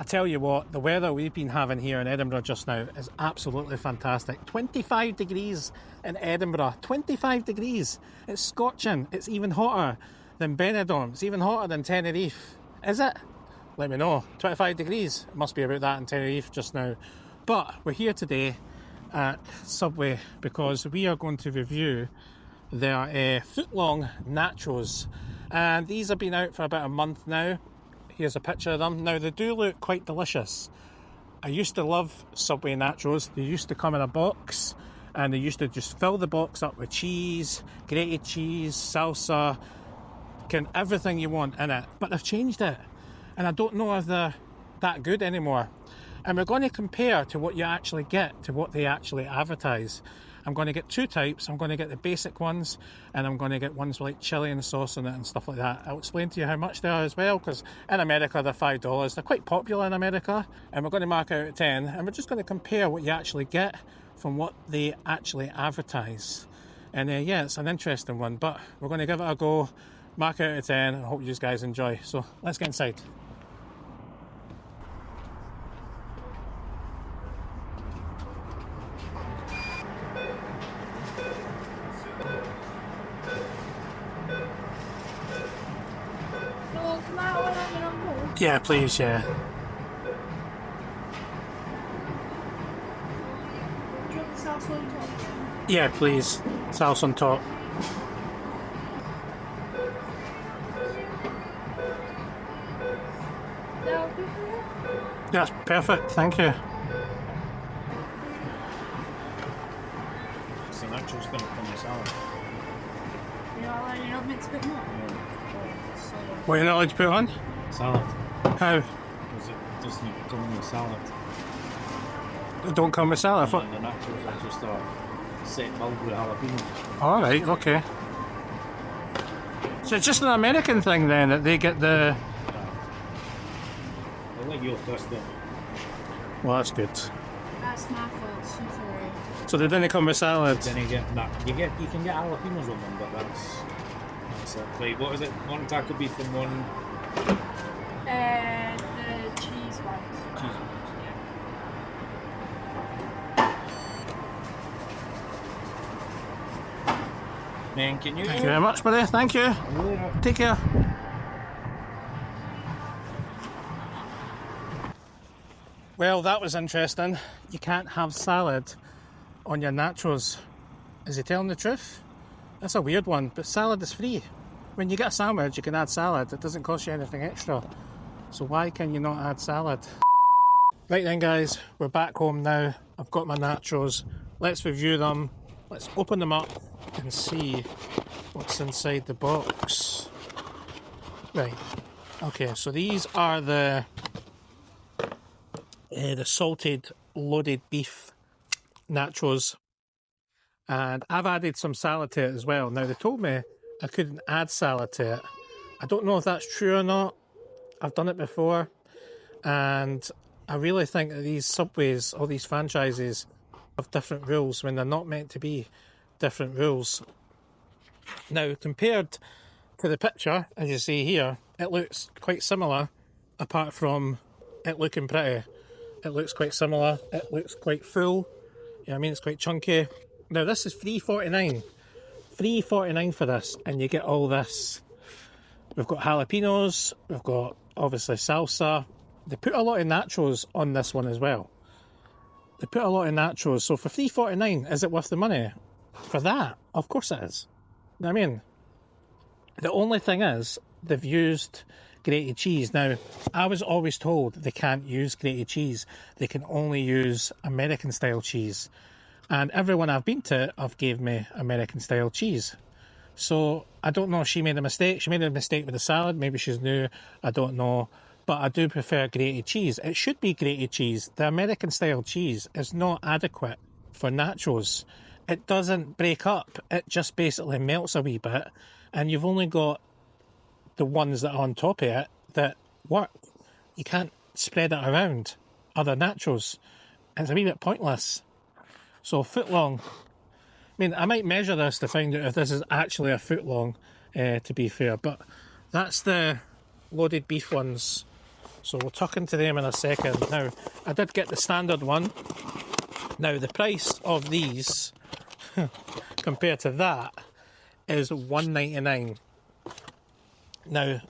I tell you what, the weather we've been having here in Edinburgh just now is absolutely fantastic. 25 degrees in Edinburgh, 25 degrees. It's scorching. It's even hotter than Benidorm. It's even hotter than Tenerife. Is it? Let me know. 25 degrees. It must be about that in Tenerife just now. But we're here today at Subway because we are going to review their foot-long nachos. And these have been out for about a month now. Here's a picture of them. Now, they do look quite delicious. I used to love Subway nachos. They used to come in a box and they used to just fill the box up with cheese, grated cheese, salsa, everything you want in it. But they've changed it. And I don't know if they're that good anymore. And we're going to compare to what you actually get, to what they actually advertise. I'm going to get two types. I'm going to get the basic ones, and I'm going to get ones with like chili and sauce in it and stuff like that. I'll explain to you how much they are as well, because in America they're $5. They're quite popular in America, and we're going to mark out at 10, and we're just going to compare what you actually get from what they actually advertise. And yeah, it's an interesting one, but we're going to give it a go, mark out at 10, and I hope you guys enjoy. So let's get inside. Yeah, please, yeah. Do you want the salsa on top? Yeah, please. Salsa on top. No. That's perfect, thank you. So nachos going to come with salad. You're not meant to put more? What are you not allowed to put on? Salad. How? Because it doesn't come with salad. It don't come with salad? And the nachos are just a set bulb with jalapenos. Alright, okay. So it's just an American thing then, that they get the... I'll let you go first then. Well, that's good. That's my fault, I'm sorry. So they didn't come with salad? Then you get that. You can get jalapenos on them, but that's it. Right, what is it? One taco beef and one The cheese ones. cheese. Man, can you? Thank you very much, buddy. Thank you. Take care. Well, that was interesting. You can't have salad on your nachos. Is he telling the truth? That's a weird one, but salad is free. When you get a sandwich, you can add salad. It doesn't cost you anything extra. So why can you not add salad? Right then, guys, we're back home now. I've got my nachos. Let's review them. Let's open them up and see what's inside the box. Right. Okay, so these are the salted loaded beef nachos, and I've added some salad to it as well. Now, they told me I couldn't add salad to it. I don't know if that's true or not. I've done it before, and I really think that these Subways, all these franchises, have different rules when they're not meant to be different rules. Now, compared to the picture, as you see here, it looks quite similar, apart from it looking pretty. It looks quite similar. It looks quite full. Yeah, I mean, it's quite chunky. Now, this is $3.49. $3.49 for this, and you get all this. We've got jalapenos. We've got, obviously, salsa. They put a lot of nachos on this one as well. They put a lot of nachos. So for $3.49, is it worth the money? For that, of course it is. I mean, the only thing is, they've used grated cheese. Now, I was always told they can't use grated cheese. They can only use American-style cheese. And everyone I've been to have gave me American-style cheese. So, I don't know if she made a mistake. She made a mistake with the salad. Maybe she's new. I don't know. But I do prefer grated cheese. It should be grated cheese. The American-style cheese is not adequate for nachos. It doesn't break up. It just basically melts a wee bit. And you've only got the ones that are on top of it that work. You can't spread it around other nachos. It's a wee bit pointless. So a foot long. I mean, I might measure this to find out if this is actually a foot long, to be fair. But that's the loaded beef ones. So we'll tuck into them in a second. Now, I did get the standard one. Now, the price of these compared to that is $1.99. Now,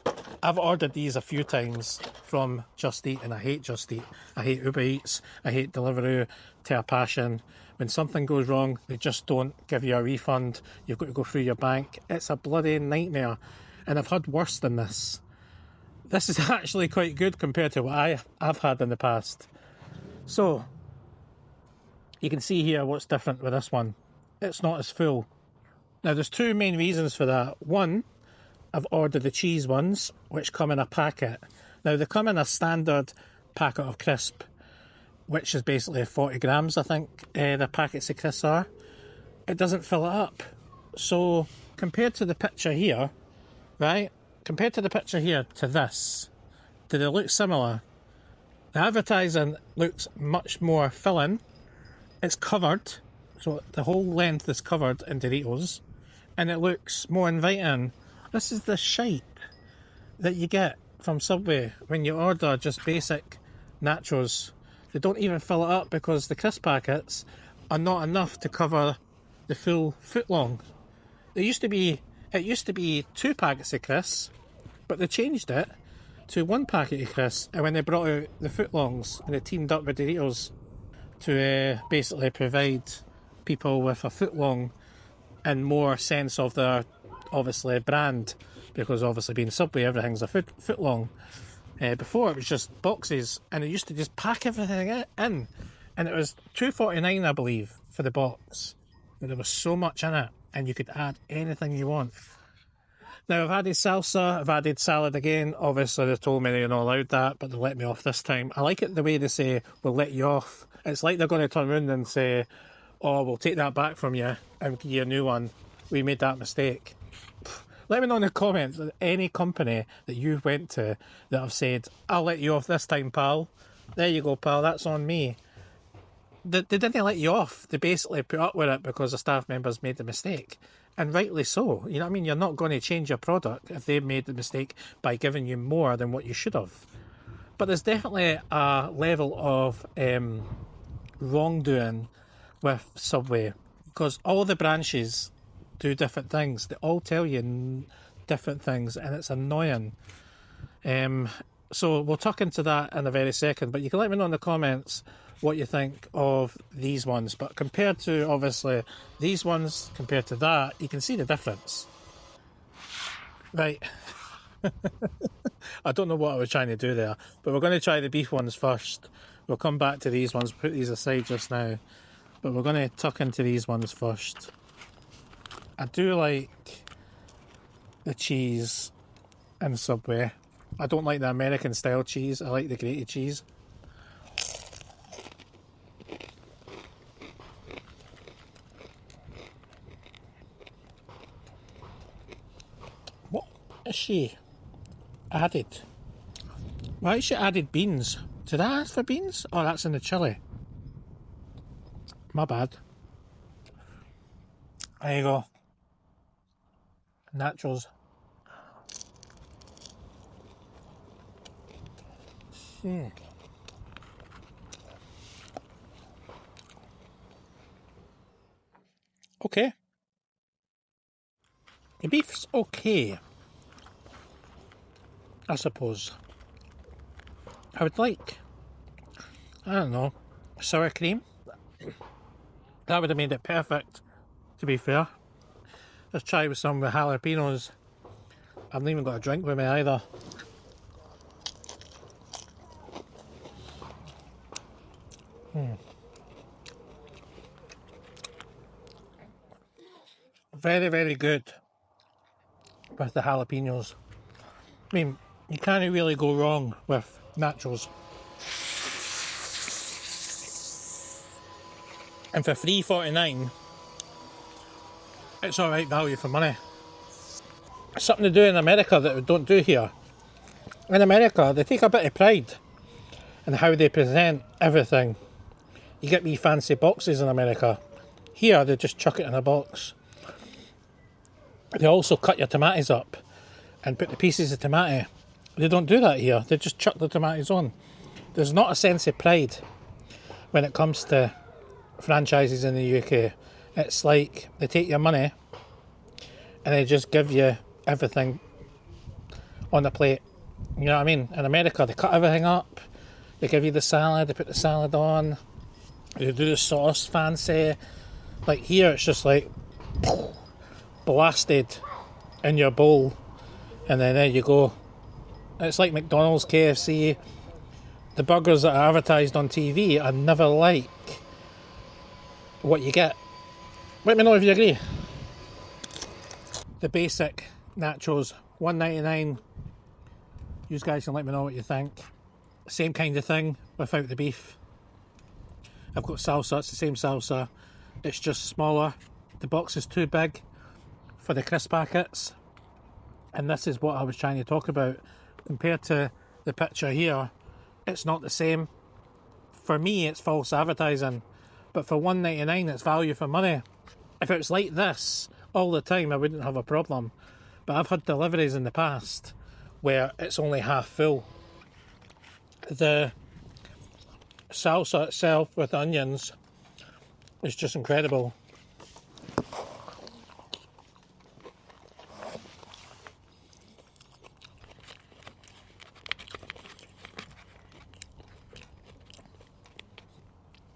I've ordered these a few times from Just Eat, and I hate Just Eat. I hate Uber Eats. I hate Deliveroo to a passion. When something goes wrong, they just don't give you a refund. You've got to go through your bank. It's a bloody nightmare. And I've had worse than this. This is actually quite good compared to what I've had in the past. So, you can see here what's different with this one. It's not as full. Now, there's two main reasons for that. One, I've ordered the cheese ones, which come in a packet. Now, they come in a standard packet of crisp, which is basically 40 grams, I think, the packets of crisps are. It doesn't fill it up. So, compared to the picture here, right? Compared to the picture here to this, do they look similar? The advertising looks much more filling. It's covered, so the whole length is covered in Doritos, and it looks more inviting. This is the shite that you get from Subway when you order just basic nachos. They don't even fill it up because the crisp packets are not enough to cover the full foot long. It used to be 2 packets of crisps, but they changed it to 1 packet of crisps, and when they brought out the footlongs and they teamed up with Doritos to basically provide people with a footlong and more sense of their, obviously, brand, because obviously being Subway, everything's a footlong. Before it was just boxes, and it used to just pack everything in, and it was $2.49, I believe, for the box. But there was so much in it, and you could add anything you want. Now, I've added salsa, I've added salad again. Obviously, they told me they're not allowed that, but they let me off this time. I like it the way they say, we'll let you off. It's like they're going to turn around and say, oh, we'll take that back from you and give you a new one. We made that mistake. Let me know in the comments any company that you went to that have said, I'll let you off this time, pal. There you go, pal, that's on me. They didn't let you off. They basically put up with it because the staff members made the mistake. And rightly so. You know what I mean? You're not going to change your product if they've made the mistake by giving you more than what you should have. But there's definitely a level of wrongdoing with Subway, because all the branches do different things. They all tell you different things, and it's annoying. So we'll tuck into that in a very second, but you can let me know in the comments what you think of these ones. But compared to, obviously, these ones, compared to that, you can see the difference. Right. I don't know what I was trying to do there, but we're going to try the beef ones first. We'll come back to these ones, put these aside just now, but we're going to tuck into these ones first. I do like the cheese in Subway. I don't like the American style cheese. I like the grated cheese. What is she added? Why has she added beans? Did I ask for beans? Oh, that's in the chilli. My bad. There you go. Nachos. Okay. The beef's okay, I suppose. I would like, I don't know, sour cream. That would have made it perfect, to be fair. Let's try with some with jalapenos. I haven't even got a drink with me either. Very, very good with the jalapenos. I mean, you can't really go wrong with nachos. And for $3.49, it's alright value for money. It's something to do in America that we don't do here. In America, they take a bit of pride in how they present everything. You get wee fancy boxes in America. Here, they just chuck it in a box. They also cut your tomatoes up and put the pieces of tomato They don't do that here. They just chuck the tomatoes on. There's not a sense of pride when it comes to franchises in the UK. It's like they take your money and they just give you everything on the plate. You know what I mean? In America, they cut everything up. They give you the salad. They put the salad on. They do the sauce fancy. Like here, it's just like blasted in your bowl, and then there you go. It's like McDonald's, KFC. The burgers that are advertised on TV are never like what you get. Let me know if you agree. The basic nachos, $1.99. You guys can let me know what you think. Same kind of thing without the beef. I've got salsa, it's the same salsa. It's just smaller. The box is too big for the crisp packets. And this is what I was trying to talk about. Compared to the picture here, it's not the same. For me, it's false advertising. But for $1.99, it's value for money. If it was like this all the time, I wouldn't have a problem. But I've had deliveries in the past where it's only half full. The salsa itself with onions is just incredible.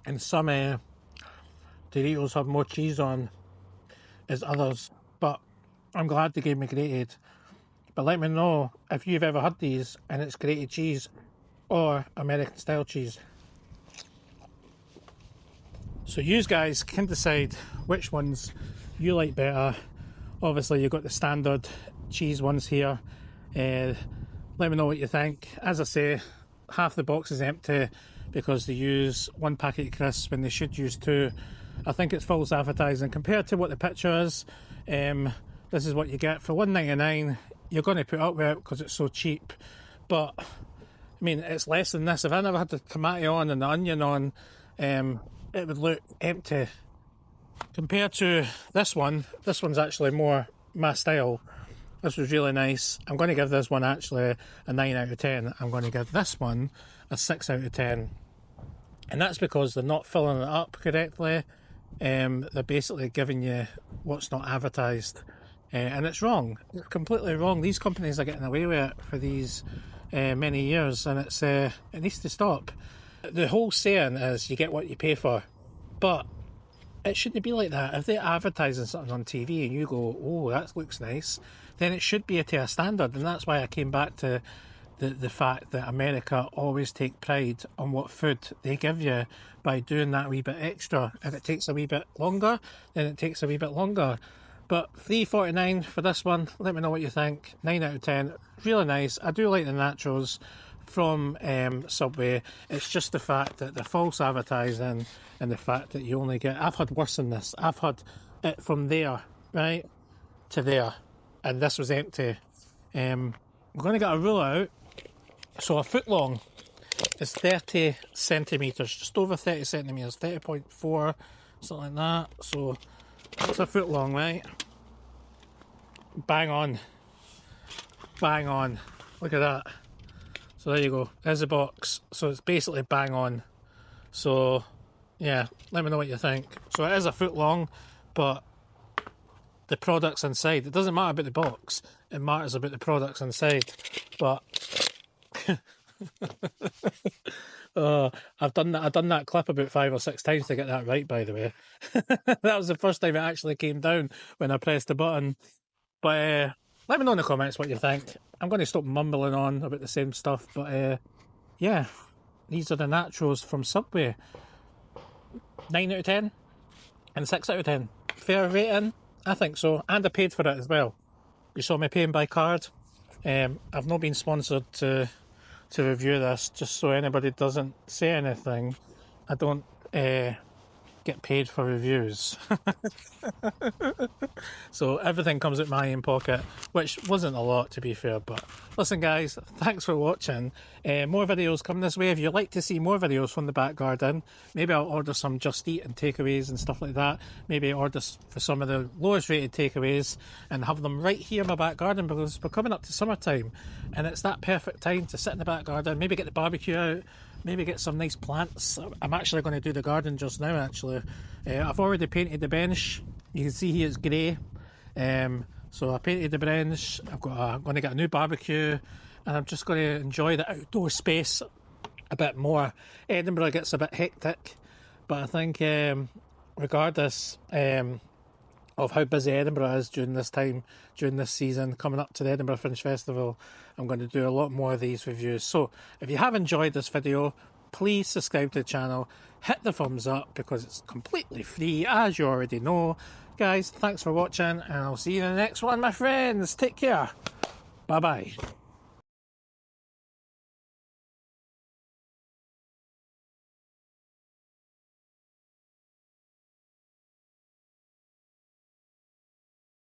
And some Doritos have more cheese on as others, but I'm glad they gave me grated. But let me know if you've ever had these and it's grated cheese or American style cheese. So you guys can decide which ones you like better. Obviously you've got the standard cheese ones here. Let me know what you think. As I say, half the box is empty because they use one packet of crisps when they should use two. I think it's false advertising compared to what the picture is. This is what you get for $1.99. You're going to put up with it because it's so cheap, but I mean it's less than this. If I never had the tomato on and the onion on, it would look empty. Compared to this one's actually more my style. This was really nice. I'm going to give this one actually a 9 out of 10. I'm going to give this one a 6 out of 10. And that's because they're not filling it up correctly. They're basically giving you what's not advertised. And it's wrong. It's completely wrong. These companies are getting away with it for these many years, and it needs to stop. The whole saying is you get what you pay for, but it shouldn't be like that. If they're advertising something on TV and you go, oh, that looks nice, then it should be to a standard. And that's why I came back to the fact that America always take pride on what food they give you by doing that wee bit extra. If it takes a wee bit longer, then it takes a wee bit longer. But $3.49 for this one. Let me know what you think. 9 out of 10. Really nice. I do like the nachos from Subway. It's just the fact that the false advertising and the fact that you only get... I've had worse than this. I've had it from there, right, to there. And this was empty. I'm going to get a rule out. So a foot long is 30 centimetres. Just over 30 centimetres. 30.4, something like that. So... it's a foot long, right? Bang on. Bang on. Look at that. So there you go. There's the box. So it's basically bang on. So, yeah, let me know what you think. So it is a foot long, but the products inside. It doesn't matter about the box. It matters about the products inside. But... I've done that clip about 5 or 6 times to get that right, by the way. That was the first time it actually came down when I pressed the button. But let me know in the comments what you think. I'm going to stop mumbling on about the same stuff. But yeah, these are the nachos from Subway. 9 out of 10 and 6 out of 10. Fair rating? I think so. And I paid for it as well. You saw me paying by card. I've not been sponsored to review this, just so anybody doesn't say anything. I don't get paid for reviews. So everything comes out my own pocket, which wasn't a lot to be fair. But listen guys, thanks for watching. More videos come this way. If you'd like to see more videos from the back garden, maybe I'll order some Just Eat and takeaways and stuff like that. Maybe order for some of the lowest rated takeaways and have them right here in my back garden, because we're coming up to summertime and it's that perfect time to sit in the back garden, maybe get the barbecue out, maybe get some nice plants. I'm actually going to do the garden just now actually. I've already painted the bench. You can see here it's grey. So I painted the bench. I'm going to get a new barbecue, and I'm just going to enjoy the outdoor space a bit more. Edinburgh gets a bit hectic, but I think regardless of how busy Edinburgh is during this time, during this season, coming up to the Edinburgh Fringe Festival, I'm going to do a lot more of these reviews. So if you have enjoyed this video, please subscribe to the channel, hit the thumbs up because it's completely free, as you already know. Guys, thanks for watching, and I'll see you in the next one, my friends. Take care. Bye bye.